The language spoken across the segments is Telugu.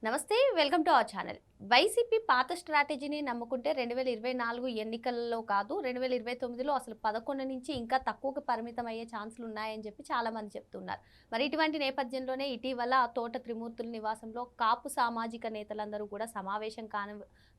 నమస్తే, welcome to our channel. YCP పాత స్ట్రాటజీని నమ్ముకుంటే 2024 ఎన్నికల్లో కాదు, 2029లో అసలు 11 నుంచి ఇంకా తక్కువకు పరిమితం అయ్యే ఛాన్సులు ఉన్నాయని చెప్పి చాలామంది చెప్తున్నారు. మరి ఇటువంటి నేపథ్యంలోనే ఇటీవల తోట త్రిమూర్తుల నివాసంలో కాపు సామాజిక నేతలందరూ కూడా సమావేశం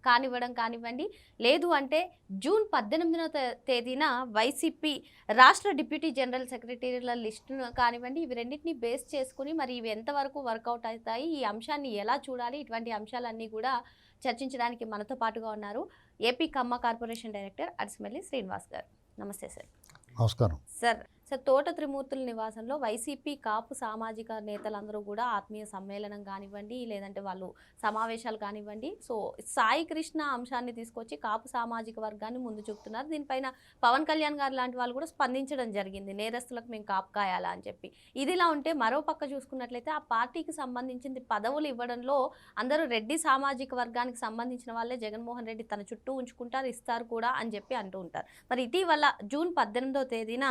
కానివ్వడం కానివ్వండి, లేదు అంటే జూన్ 18వ తేదీన వైసీపీ రాష్ట్ర డిప్యూటీ జనరల్ సెక్రటరీల లిస్టును కానివ్వండి, ఇవి రెండింటిని బేస్ చేసుకుని మరి ఇవి ఎంతవరకు వర్కౌట్ అవుతాయి, ఈ అంశాన్ని ఎలా చూడాలి, ఇటువంటి అంశాలన్నీ కూడా చర్చించడానికి మనతో పాటుగా ఉన్నారు ఏపీ కమ్మ కార్పొరేషన్ డైరెక్టర్ అడిసిమెల్లి శ్రీనివాస్ గారు. నమస్తే సార్. నమస్కారం సార్ తోట త్రిమూర్తుల నివాసంలో వైసీపీ కాపు సామాజిక నేతలందరూ కూడా ఆత్మీయ సమ్మేళనం కానివ్వండి, లేదంటే వాళ్ళు సమావేశాలు కానివ్వండి, సో సాయి కృష్ణ అంశాన్ని తీసుకొచ్చి కాపు సామాజిక వర్గాన్ని ముందు చూపుతున్నారు. దీనిపైన పవన్ కళ్యాణ్ గారు లాంటి వాళ్ళు కూడా స్పందించడం జరిగింది, నేరస్తులకు మేము కాపు కాయాలా అని చెప్పి. ఇదిలా ఉంటే మరో పక్క చూసుకున్నట్లయితే ఆ పార్టీకి సంబంధించింది పదవులు ఇవ్వడంలో అందరూ రెడ్డి సామాజిక వర్గానికి సంబంధించిన వాళ్ళే జగన్మోహన్ రెడ్డి తన చుట్టూ ఉంచుకుంటారు, ఇస్తారు కూడా అని చెప్పి అంటూ ఉంటారు. మరి ఇటీవల జూన్ 18వ తేదీన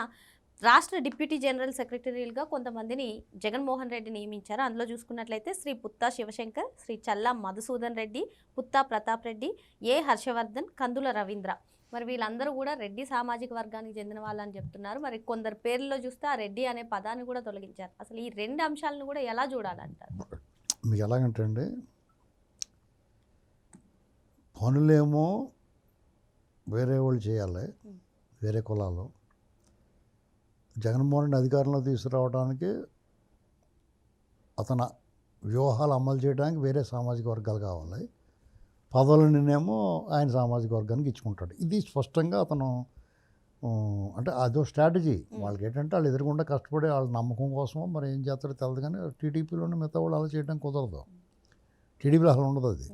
రాష్ట్ర డిప్యూటీ జనరల్ సెక్రటరీలుగా కొంతమందిని జగన్మోహన్ రెడ్డి నియమించారు. అందులో చూసుకున్నట్లయితే శ్రీ పుత్తా శివశంకర్, శ్రీ చల్లా మధుసూదన్ రెడ్డి, పుత్తా ప్రతాప్ రెడ్డి, ఏ హర్షవర్ధన్, కందుల రవీంద్ర. మరి వీళ్ళందరూ కూడా రెడ్డి సామాజిక వర్గానికి చెందిన వాళ్ళని చెప్తున్నారు. మరి కొందరు పేర్లలో చూస్తే ఆ రెడ్డి అనే పదాన్ని కూడా తొలగించారు. అసలు ఈ రెండు అంశాలను కూడా ఎలా చూడాలంటారు? మీకు ఎలాగంటే అండి, పనులేమో వేరే వాళ్ళు చేయాలి, వేరే కులాలు. జగన్మోహన్ రెడ్డి అధికారంలో తీసుకురావడానికి అతను వ్యూహాలు అమలు చేయడానికి వేరే సామాజిక వర్గాలు కావాలి, పదవులనేమో ఆయన సామాజిక వర్గానికి ఇచ్చుకుంటాడు. ఇది స్పష్టంగా అతను అంటే అదో స్ట్రాటజీ. వాళ్ళకి ఏంటంటే వాళ్ళు ఎదురుకుండా కష్టపడి వాళ్ళ నమ్మకం కోసమో మరి ఏం చేస్తారో తెలియదు, కానీ టీడీపీలోనే మిగతా వాళ్ళు అలా చేయడం కుదరదు. టీడీపీలో అసలు ఉండదు అది.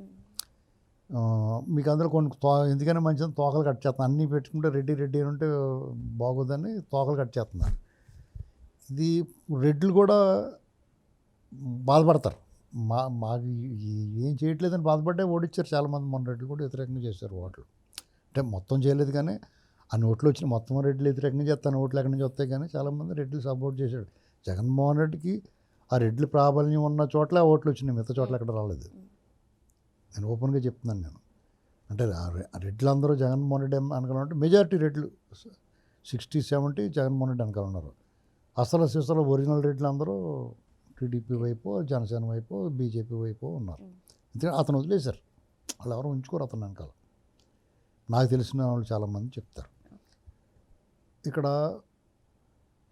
మీకు అందులో కొన్ని ఎందుకని మంచిది తోకలు కట్ చేస్తాను, అన్నీ పెట్టుకుంటే రెడ్డి రెడ్డి అని ఉంటే బాగోదని తోకలు కట్ చేస్తున్నారు. ఇది రెడ్లు కూడా బాధపడతారు. మాకు ఏం చేయట్లేదని బాధపడ్డే ఓడిచ్చారు చాలామంది. మన రెడ్లు కూడా వ్యతిరేకంగా చేశారు ఓట్లు. అంటే మొత్తం చేయలేదు, కానీ ఆ నోట్లు వచ్చిన మొత్తం రెడ్లు వ్యతిరేకంగా చేస్తాను, ఓట్లు ఎక్కడి నుంచి వస్తాయి, కానీ చాలామంది రెడ్లు సపోర్ట్ చేశాడు. జగన్మోహన్ రెడ్డికి ఆ రెడ్లు ప్రాబల్యం ఉన్న చోట్ల ఓట్లు వచ్చినాయి, మిగతా చోట్ల ఎక్కడ రాలేదు. నేను ఓపెన్గా చెప్తున్నాను. నేను అంటే రెడ్లు అందరూ జగన్మోహన్ రెడ్డి అనుకోవాలంటే మెజారిటీ రెడ్లు 60-70 జగన్మోహన్ రెడ్డి అనుకోవాలి ఉన్నారు. అసలు సిసలు ఒరిజినల్ రెడ్లు అందరూ టీడీపీ వైపు, జనసేన వైపు, బీజేపీ వైపు ఉన్నారు. ఎందుకంటే అతను వదిలేశారు, వాళ్ళు ఎవరు ఉంచుకోరు అతను వెనకాల. నాకు తెలిసిన వాళ్ళు చాలామంది చెప్తారు. ఇక్కడ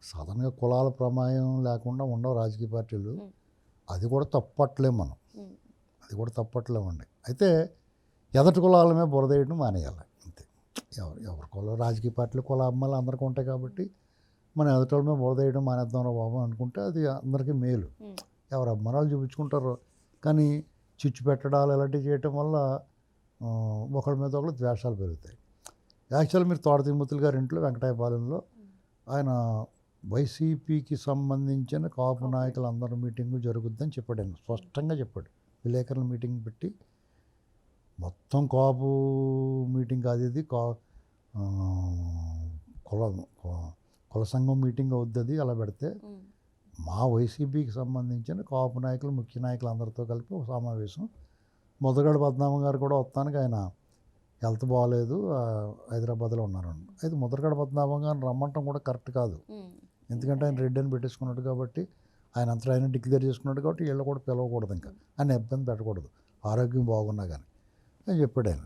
సాధారణంగా కులాల ప్రమాయం లేకుండా ఉండవు రాజకీయ పార్టీలు. అది కూడా తప్పట్లేము మనం, అది కూడా తప్పట్లేమండి. అయితే ఎదటి కులాల మీద బురదేయడం మానేయాలి అంతే. ఎవరి కులం రాజకీయ పార్టీలు కుల అమ్మాయిలు అందరికీ ఉంటాయి కాబట్టి మనం ఎదటి వాళ్ళ మీద బురదేయడం మానేద్దాం బాబు అనుకుంటే అది అందరికీ మేలు. ఎవరు అభిమానాలు చూపించుకుంటారు, కానీ చిచ్చు పెట్టడాలు ఇలాంటివి చేయటం వల్ల ఒకళ్ళ మీద ఒకళ్ళు ద్వేషాలు పెరుగుతాయి. యాక్చువల్ మీరు తోట తిరుమతులు గారి ఇంట్లో వెంకటాయపాలెంలో ఆయన వైసీపీకి సంబంధించిన కాపు నాయకులందరూ మీటింగు జరుగుద్దని చెప్పాడు. ఆయన స్పష్టంగా చెప్పాడు. విలేకరుల మీటింగ్ పెట్టి మొత్తం కాపు మీటింగ్ కాదు ఇది, కుల సంఘం మీటింగ్ అవుతుంది. అలా పెడితే మా వైసీపీకి సంబంధించిన కాపు నాయకులు, ముఖ్య నాయకులు అందరితో కలిపి ఒక సమావేశం. ముద్రగడ పద్మనాభం గారు కూడా వస్తానికి ఆయన హెల్త్ బాగాలేదు, హైదరాబాద్లో ఉన్నారండి. అయితే ముద్రగడ పద్మనాభం గారిని రమ్మంటాం కూడా కరెక్ట్ కాదు, ఎందుకంటే ఆయన రెడ్డి అని పెట్టేసుకున్నాడు కాబట్టి, ఆయన అంతా ఆయన డిక్లేర్ చేసుకున్నాడు కాబట్టి వీళ్ళు కూడా పిలవకూడదు, ఇంకా ఆయన ఇబ్బంది పెట్టకూడదు, ఆరోగ్యం బాగున్నా కానీ అని చెప్పాడు ఆయన.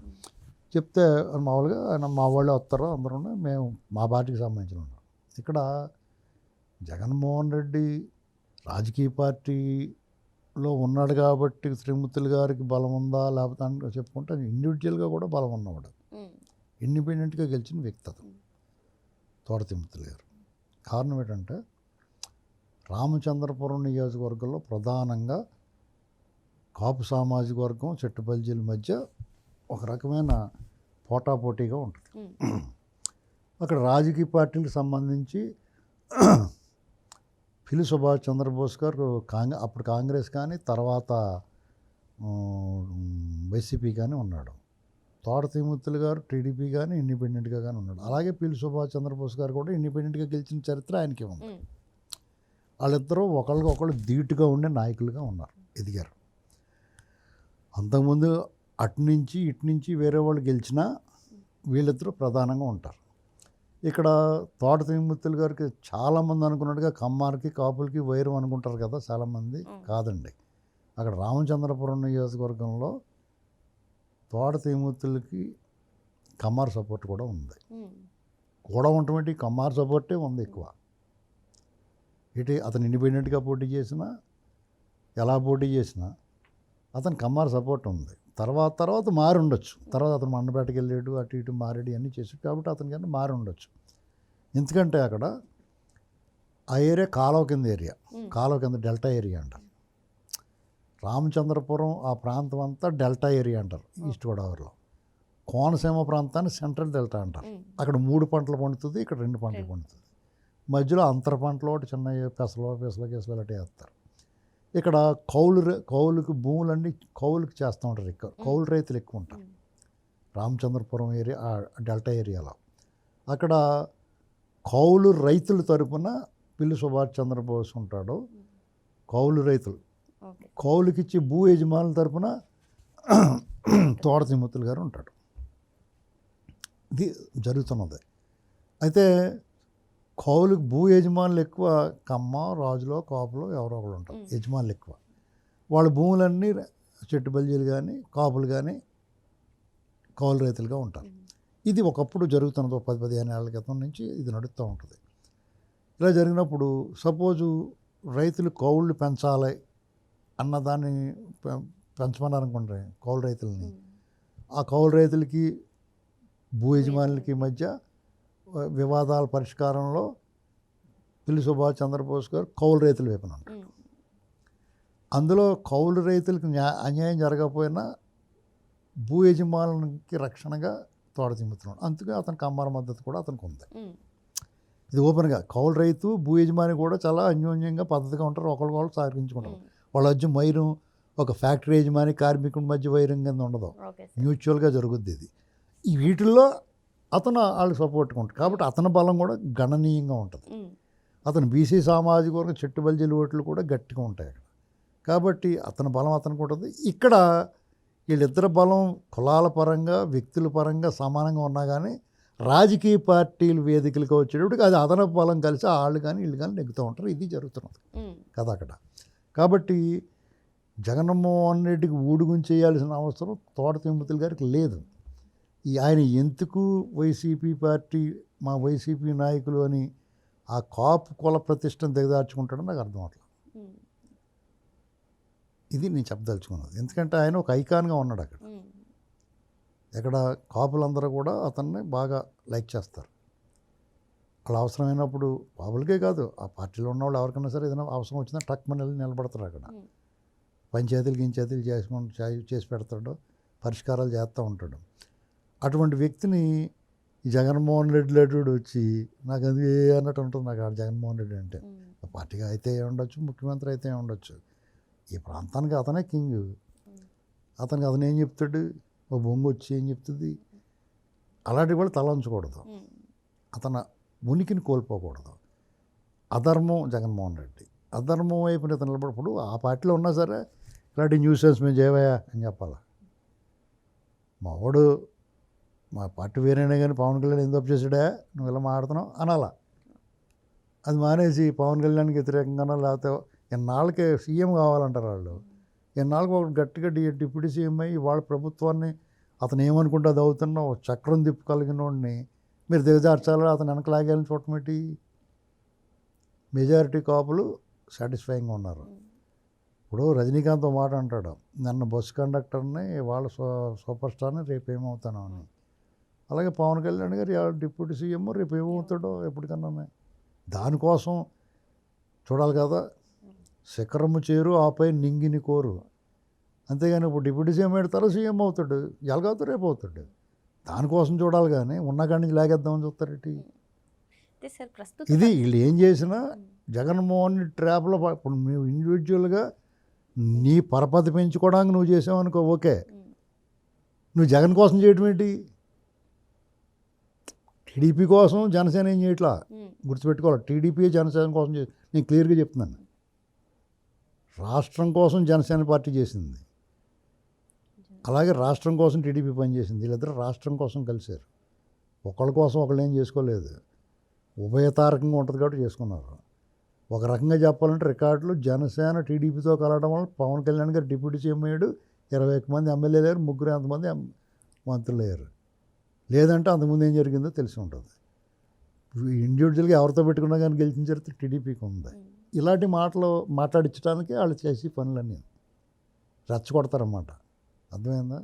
చెప్తే మామూలుగా ఆయన మా వాళ్ళే వస్తారు అందరూ, మేము మా పార్టీకి సంబంధించిన ఉన్నాం. ఇక్కడ జగన్మోహన్ రెడ్డి రాజకీయ పార్టీలో ఉన్నాడు కాబట్టి త్రిమూర్తులు గారికి బలం ఉందా లేకపోతే అని చెప్పుకుంటే ఇండివిజువల్గా కూడా బలం ఉన్నవాడు, ఇండిపెండెంట్గా గెలిచిన వ్యక్తి అతను తోట త్రిమూర్తులు గారు. కారణం ఏంటంటే రామచంద్రపురం నియోజకవర్గంలో ప్రధానంగా కాపు సామాజిక వర్గం చెట్టుబల్జీల మధ్య ఒక రకమైన పోటాపోటీగా ఉంటుంది. అక్కడ రాజకీయ పార్టీలకు సంబంధించి పిల్లి సుభాష్ చంద్రబోస్ గారు అప్పుడు కాంగ్రెస్ కానీ తర్వాత వైసీపీ కానీ ఉన్నాడు. తోట త్రిమూర్తులు గారు టీడీపీ కానీ ఇండిపెండెంట్గా కానీ ఉన్నాడు. అలాగే పిల్లి సుభాష్ చంద్రబోస్ గారు కూడా ఇండిపెండెంట్గా గెలిచిన చరిత్ర ఆయనకి ఉంది. వాళ్ళిద్దరూ ఒకళ్ళకొకళ్ళు ధీటుగా ఉండే నాయకులుగా ఉన్నారు, ఎదిగారు. అంతకుముందు అటు నుంచి ఇటు నుంచి వేరే వాళ్ళు గెలిచినా వీళ్ళిద్దరూ ప్రధానంగా ఉంటారు. ఇక్కడ తోట త్రిమూర్తులు గారికి చాలామంది అనుకున్నట్టుగా కమ్మారికి కాపులకి వైరం అనుకుంటారు కదా చాలామంది. కాదండి. అక్కడ రామచంద్రపురం నియోజకవర్గంలో తోట త్రిమూర్తులకి కమ్మార్ సపోర్ట్ కూడా ఉంది. కూడా ఉండటం కమ్మార్ సపోర్టే ఉంది ఎక్కువ. ఇటు అతను ఇండిపెండెంట్గా పోటీ చేసినా ఎలా పోటీ చేసినా అతను కమ్మార్ సపోర్ట్ ఉంది. తర్వాత మారి ఉండొచ్చు. తర్వాత అతను మండపేటకి వెళ్ళాడు, అటు ఇటు మారాడు, అన్నీ చేసాడు కాబట్టి అతని కన్నా మారి ఉండొచ్చు. ఎందుకంటే అక్కడ ఆ ఏరియా కాలువ కింద ఏరియా, కాలువ కింద డెల్టా ఏరియా అంటారు. రామచంద్రపురం ఆ ప్రాంతం అంతా డెల్టా ఏరియా అంటారు ఈస్ట్ గోదావరిలో. కోనసీమ ప్రాంతాన్ని సెంట్రల్ డెల్టా అంటారు. అక్కడ 3 పంటలు పండుతుంది, ఇక్కడ 2 పంటలు పండుతుంది. మధ్యలో అంతర పంటలో ఒకటి చిన్న పెసలు అలాంటి వేస్తారు. ఇక్కడ కౌలుకి భూములన్నీ కౌలుకి చేస్తూ ఉంటారు. ఎక్కువ కౌలు రైతులు ఎక్కువ ఉంటారు రామచంద్రపురం ఏరియా, డెల్టా ఏరియాలో. అక్కడ కౌలు రైతుల తరపున పిల్లి సుభాష్ చంద్రబోస్ ఉంటాడు. కౌలు రైతులు కౌలుకిచ్చి భూ యజమానుల తరపున తోట త్రిమూర్తులు గారు ఉంటాడు. ఇది జరుగుతున్నది. అయితే కౌలుకి భూ యజమానులు ఎక్కువ కమ్మ, రాజులో, కాపులో ఎవరో ఒకరు ఉంటారు యజమానులు ఎక్కువ. వాళ్ళ భూములన్నీ చెట్టు బల్జీలు కానీ కాపులు కానీ కౌలు రైతులుగా ఉంటారు. ఇది ఒకప్పుడు జరుగుతున్నది. 10-15 ఏళ్ళ క్రితం నుంచి ఇది నడుస్తూ ఉంటుంది. ఇలా జరిగినప్పుడు సపోజు రైతులు కౌళ్ళు పెంచాలి అన్నదాన్ని పెంచమని అనుకుంటారు కౌలు రైతులని. ఆ కౌలు రైతులకి భూ యజమానులకి మధ్య వివాదాల పరిష్కారంలో పిల్లి సుభాష్ చంద్రబోస్ గారు కౌలు రైతుల వైపున ఉంటారు. అందులో కౌలు రైతులకు అన్యాయం జరగకపోయినా భూ యజమానులకి రక్షణగా తోట త్రిమూర్తులు. అందుకే అతనికి కమ్మార మద్దతు కూడా అతనికి ఉంది. ఇది ఓపెన్గా కౌలు రైతు భూ యజమాని కూడా చాలా అన్యోన్యంగా పద్ధతిగా ఉంటారు. ఒకరికొకరు సహకరించుకుంటారు. వాళ్ళ మధ్య వైరం ఒక ఫ్యాక్టరీ యజమాని కార్మికుడి మధ్య వైరం కింద ఉండదు, మ్యూచువల్గా జరుగుద్ది. ఇది ఈ వీటిల్లో అతను వాళ్ళకి సపోర్ట్గా ఉంటాడు కాబట్టి అతని బలం కూడా గణనీయంగా ఉంటుంది. అతను బీసీ సామాజిక వర్గం చెట్టు బల్జీల ఓట్లు కూడా గట్టిగా ఉంటాయి అక్కడ. కాబట్టి అతని బలం అతనికి ఉంటుంది. ఇక్కడ వీళ్ళిద్దరి బలం కులాల పరంగా వ్యక్తుల పరంగా సమానంగా ఉన్నా కానీ రాజకీయ పార్టీలు వేదికలకు వచ్చేటప్పటికి అది అదనపు బలం కలిసి వాళ్ళు కానీ వీళ్ళు కానీ నెగ్గుతూ ఉంటారు. ఇది జరుగుతున్నది కదా అక్కడ. కాబట్టి జగన్మోహన్ రెడ్డికి ఊడుగుని చేయాల్సిన అవసరం తోట త్రిమూర్తులు గారికి లేదు. ఆయన ఎందుకు వైసీపీ పార్టీ మా వైసీపీ నాయకులు అని ఆ కాపు కుల ప్రతిష్టను దిగదార్చుకుంటాడని నాకు అర్థం అవట్లేదు. ఇది నేను చెప్పదలుచుకున్నది. ఎందుకంటే ఆయన ఒక ఐకాన్గా ఉన్నాడు అక్కడ. ఎక్కడ కాపులందరూ కూడా అతన్ని బాగా లైక్ చేస్తారు. అలా అవసరమైనప్పుడు కాపులకే కాదు ఆ పార్టీలో ఉన్న వాళ్ళు ఎవరికైనా సరే ఏదైనా అవసరం వచ్చినా టక్ మన వెళ్ళి నిలబడతారు అక్కడ. పంచాయతీలు చేసి పెడతాడు, పరిష్కారాలు చేస్తూ ఉంటాడు. అటువంటి వ్యక్తిని ఈ జగన్మోహన్ రెడ్డి లాంటి వచ్చి నాకు అది అన్నట్టు ఉంటుంది నాకు ఆ జగన్మోహన్ రెడ్డి అంటే. పార్టీగా అయితే ఉండొచ్చు, ముఖ్యమంత్రి అయితే ఉండొచ్చు, ఈ ప్రాంతానికి అతనే కింగ్. అతనికి అతను ఏం చెప్తాడు, ఓ బొంగు వచ్చి ఏం చెప్తుంది, అలాంటివి కూడా తలంచకూడదు. అతను ఉనికిని కోల్పోకూడదు. అధర్మం జగన్మోహన్ రెడ్డి, అధర్మం వైపు ఇతను నిలబడినప్పుడు ఆ పార్టీలో ఉన్నా సరే ఇలాంటి న్యూసెన్స్ మేము చేయవయా అని చెప్పాలి. మా పార్టీ వేరేనే కానీ పవన్ కళ్యాణ్ ఎందుకు అప్ చేసాడా నువ్వు ఇలా మాట్లాడుతున్నావు అనాలా. అది మానేసి పవన్ కళ్యాణ్కి వ్యతిరేకంగానో లేకపోతే ఎన్నాళ్ళకి సీఎం కావాలంటారు వాళ్ళు. ఎన్నాళ్ళకి ఒక గట్టిగా డిప్యూటీ సీఎం అయ్యి వాళ్ళ ప్రభుత్వాన్ని అతను ఏమనుకుంటే అది అవుతున్నా చక్రం తిప్పగలిగిన వాడిని మీరు దిగజార్చాలి, అతను వెనక లాగాలని చూడటమేంటి. మెజారిటీ కాపులు సాటిస్ఫైయింగ్గా ఉన్నారు. ఇప్పుడు రజనీకాంత్ మాట అంటాడు, నన్ను బస్సు కండక్టర్ని వాళ్ళ సూపర్ స్టార్ని రేపు ఏమవుతాను అని. అలాగే పవన్ కళ్యాణ్ గారు డిప్యూటీ సీఎం రేపు ఏమవుతాడో ఎప్పటికన్నా దానికోసం చూడాలి కదా. శిఖరము చేరు ఆపై నింగిని కోరు. అంతేగాని ఇప్పుడు డిప్యూటీ సీఎం పెడతారో సీఎం అవుతాడు, ఎలాగవుతాడు రేపు అవుతాడు. దానికోసం చూడాలి కానీ ఉన్న కాడి నుంచి లాగేద్దామని చూస్తారేంటి. ఇది వీళ్ళు ఏం చేసినా జగన్మోహన్ ట్రాప్లో ఇప్పుడు నువ్వు ఇండివిజువల్గా నీ పరపతి పెంచుకోవడానికి నువ్వు చేసావు అనుకో ఓకే. నువ్వు జగన్ కోసం చేయటం ఏంటి? టీడీపీ కోసం జనసేన ఏం చేయట్లా, గుర్తుపెట్టుకోవాలి. టీడీపీ జనసేన కోసం నేను క్లియర్గా చెప్తున్నాను. రాష్ట్రం కోసం జనసేన పార్టీ చేసింది, అలాగే రాష్ట్రం కోసం టీడీపీ పనిచేసింది. వీళ్ళిద్దరు రాష్ట్రం కోసం కలిశారు. ఒకళ్ళ కోసం ఒకళ్ళు ఏం చేసుకోలేదు. ఉభయతారకంగా ఉంటుంది కాబట్టి చేసుకున్నారు. ఒక రకంగా చెప్పాలంటే రికార్డులు జనసేన టీడీపీతో కలవడం వల్ల పవన్ కళ్యాణ్ గారు డిప్యూటీ సీఎం అయ్యాడు. 21 మంది ఎమ్మెల్యేలు అయ్యారు, 3 ఎంతమంది మంత్రులు అయ్యారు. లేదంటే అంతకుముందు ఏం జరిగిందో తెలిసి ఉంటుంది. ఇండివిజువల్గా ఎవరితో పెట్టుకున్నా కానీ గెలిచిన చరిత్ర టీడీపీకి ఉంది. ఇలాంటి మాటలు మాట్లాడించడానికి వాళ్ళు చేసే పనులన్నీ రెచ్చగొడతారన్నమాట. అర్థమైందా?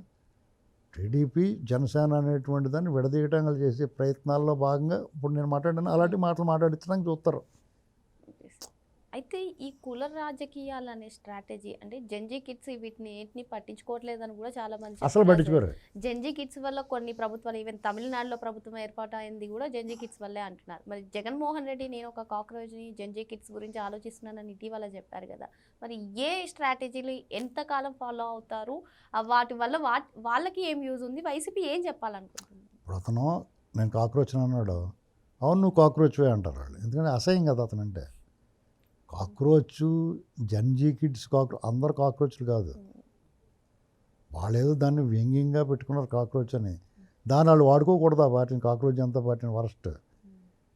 టీడీపీ జనసేన అనేటువంటి దాన్ని విడదీయటం చేసే ప్రయత్నాల్లో భాగంగా ఇప్పుడు నేను మాట్లాడాను. అలాంటి మాటలు మాట్లాడించడానికి చూస్తారు. అయితే ఈ కుల రాజకీయాలు అనే స్ట్రాటజీ అంటే జెన్జీ కిడ్స్ వీటిని పట్టించుకోవట్లేదని కూడా చాలా మంది అసలు చెప్తున్నారు. పట్టించుకోరు. జెన్జీ కిడ్స్ వల్ల కొన్ని ప్రభుత్వాలు ఈవెన్ తమిళనాడులో ప్రభుత్వం ఏర్పాటు అయింది కూడా జెన్జీ కిడ్స్ వల్లే అంటున్నారు. మరి జగన్మోహన్ రెడ్డి నేను ఒక కాక్రోచ్ని జెన్జీ కిడ్స్ గురించి ఆలోచిస్తున్నానని ఇటీవల చెప్పారు కదా, మరి ఏ స్ట్రాటజీలు ఎంతకాలం ఫాలో అవుతారు, వాటి వల్ల వాళ్ళకి ఏం యూజ్ ఉంది, వైసీపీ ఏం చెప్పాలనుకుంటుంది? ఇప్పుడు అతను నేను కాక్రోచ్ అన్నాడు. అవును నువ్వు కాక్రోచ్వే అంటారు వాళ్ళు. ఎందుకంటే అసహ్యం కదా అతను అంటే. కాక్రోచ్ జన్జీ కిడ్స్ అందరు కాక్రోచ్లు కాదు. వాళ్ళేదో దాన్ని వ్యంగ్యంగా పెట్టుకున్నారు కాక్రోచ్ అని. దాన్ని వాళ్ళు వాడుకోకూడదు. ఆ పార్టీని కాక్రోచ్ జనతా పార్టీని వరస్ట్.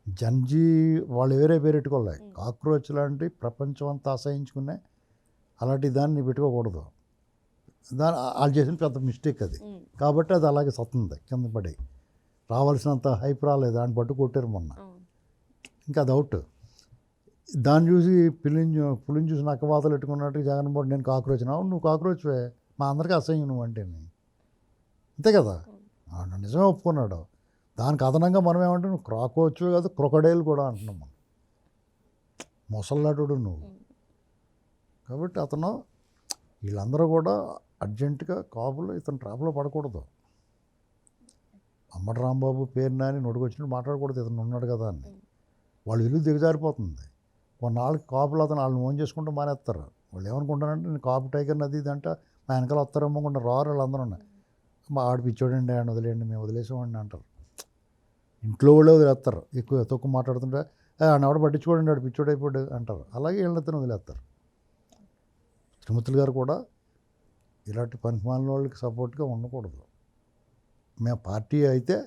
జన్జీ వాళ్ళు వేరే పేరు పెట్టుకోలే. కాక్రోచ్ లాంటి ప్రపంచం అంతా అసహించుకునే అలాంటి దాన్ని పెట్టుకోకూడదు. వాళ్ళు చేసిన పెద్ద మిస్టేక్ అది. కాబట్టి అది అలాగే సత్తుంది కింద పడి. రావాల్సినంత హైప్ రాలేదు. దాన్ని పట్టు కొట్టారు మొన్న. ఇంకా అది అవుట్. దాన్ని చూసి పులిని చూసి నక్కవాతలు పెట్టుకున్నట్టు జగన్మోహన్ నేను కాక్రోచ్ నువ్వు కాక్రోచ్వే, మా అందరికీ అసహ్యం నువ్వు అంటే. అంతే కదా, నిజమే ఒప్పుకున్నాడు. దానికి అదనంగా మనం ఏమంటే నువ్వు క్రాకోచ్వే కాదు క్రొకడైల్ కూడా అంటున్నాం మనం. ముసల్లాడు నువ్వు. కాబట్టి అతను వీళ్ళందరూ కూడా అర్జెంటుగా కాపులు ఇతను ట్రాప్లో పడకూడదు. అమ్మటి రాంబాబు పేరు నాని నోటికొచ్చినట్టు మాట్లాడకూడదు. ఇతను ఉన్నాడు కదా అని. వాళ్ళు ఇల్లు దిగజారిపోతుంది. కొన్నాళ్ళకి కాపులు అతను వాళ్ళని ఓన్ చేసుకుంటూ మానేస్తారు. వాళ్ళు ఏమనుకుంటారంటే నేను కాపు టైగర్ నది ఇదంటే మా వెనకాల వస్తారేమో అనుకుంటారు. రారు వాళ్ళందరూ ఉన్నాయి. మా ఆడు పిచ్చోడండి ఆయన వదిలేయండి మేము వదిలేసామండి అంటారు. ఇంట్లో వాళ్ళే వదిలేస్తారు. ఎక్కువ తక్కువ మాట్లాడుతుంటే ఆయన ఎవడ పట్టించుకోండి ఆడు పిచ్చోడు అయిపోయాడు అంటారు. అలాగే వీళ్ళని వదిలేస్తారు. త్రిమూర్తులు గారు కూడా ఇలాంటి పనికిమాలిన వాళ్ళకి సపోర్ట్గా ఉండకూడదు. మేము పార్టీ అయితే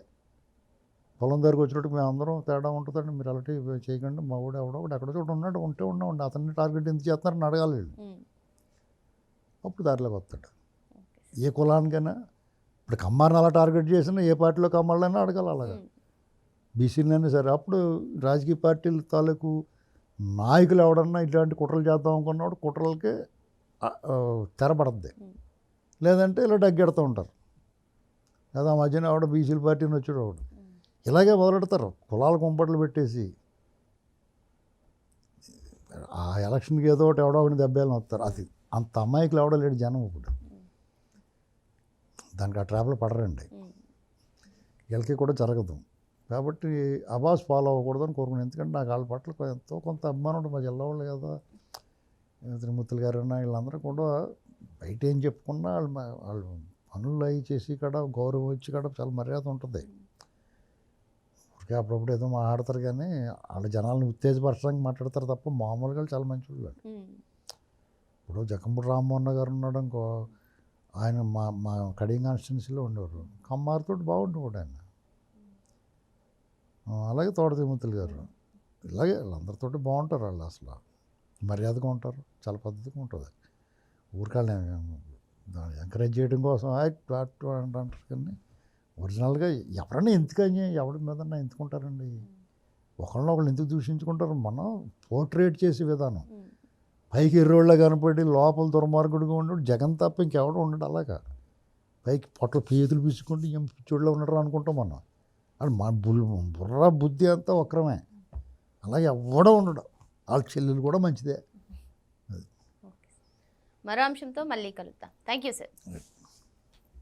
పొలం దగ్గరకు వచ్చినట్టు మేము అందరం తేడా ఉంటుందండి, మీరు అలాంటి చేయకండి, మా వాడు ఎవడో ఎక్కడో చోట ఉన్నాడు ఉంటే అతన్ని టార్గెట్ ఎందుకు చేస్తున్నారని అడగాలి వీళ్ళు. అప్పుడు దారిలోకి వస్తాడు. ఏ కులానికైనా ఇప్పుడు కమ్మారిని అలా టార్గెట్ చేసినా ఏ పార్టీలో కమ్మాలైనా అడగాలి. అలాగా బీసీలైనా సరే. అప్పుడు రాజకీయ పార్టీల తాలూకు నాయకులు ఎవడన్నా ఇట్లాంటి కుట్రలు చేద్దాం అనుకున్నవాడు కుట్రలకి తెరపడద్ది. లేదంటే ఇలా డగ్గెడుతూ ఉంటారు. లేదా మధ్యన ఆవిడ బీసీల పార్టీని వచ్చాడు ఆవిడ. ఇలాగే మొదలెడతారు కులాల కుంపట్లు పెట్టేసి. ఆ ఎలక్షన్కి ఏదో ఒకటి ఎవడో ఒకటి దెబ్బేయాలని వస్తారు. అది అంత అమాయకులు ఎవడో లేడు జనం ఇప్పుడు. దానికి ఆ ట్రాప్లో పడరండి. వీళ్ళకి కూడా జరగదు. కాబట్టి అబాస్ ఫాలో అవ్వకూడదని కోరుకున్నాను. ఎందుకంటే నాకు వాళ్ళ పట్ల ఎంతో కొంత అభిమానం ఉంటుంది. మా జిల్లా వాళ్ళు కదా, త్రిమూర్తులు గారు వీళ్ళందరూ కూడా బయట ఏం చెప్పుకున్నా వాళ్ళు పనులు అవి చేసి కాడ గౌరవం ఇచ్చి కాడ చాలా మర్యాద ఉంటుంది. అప్పుడప్పుడు ఏదో మాట్లాడతారు కానీ వాళ్ళ జనాలను ఉత్తేజపరచడానికి మాట్లాడతారు తప్ప మామూలుగా చాలా మంచి వాళ్ళు. ఇప్పుడు జకంపూడి రామ్మోహన్ గారు ఉన్నాడు అనుకో, ఆయన మా కడియం కాన్స్టిట్యున్సీలో ఉండేవారు. కమ్మారితో బాగుండేవాడు ఆయన. అలాగే తోట త్రిమూర్తులు గారు ఇలాగే వాళ్ళందరితో బాగుంటారు. వాళ్ళు అసలు మర్యాదగా ఉంటారు, చాలా పద్ధతిగా ఉంటుంది. ఊరికాళ్ళని ఎంకరేజ్ చేయడం కోసం అంటారు కానీ ఒరిజినల్గా ఎవరైనా ఎందుకని ఎవరి మీదన్నా ఎందుకుంటారండి. ఒకళ్ళు ఎందుకు దూషించుకుంటారు. మనం పోర్ట్రేట్ చేసే విధానం పైకి ఎర్రోళ్ళ కనపడి లోపల దుర్మార్గుడిగా ఉండడు. జగన్ తప్ప ఇంకెవడో ఉండడు. అలాగా పైకి పొట్ల పీతులు పిచ్చుకుంటూ ఏం పిచ్చోళ్ళలో ఉండరు అనుకుంటాం మనం. అది మన బుర్ర బుద్ధి అంతా వక్రమే. అలాగే ఎవడో ఉండడు. వాళ్ళ చెల్లెలు కూడా మంచిదే. మరో అంశంతో మళ్ళీ కలుద్దాం. Thank you sir.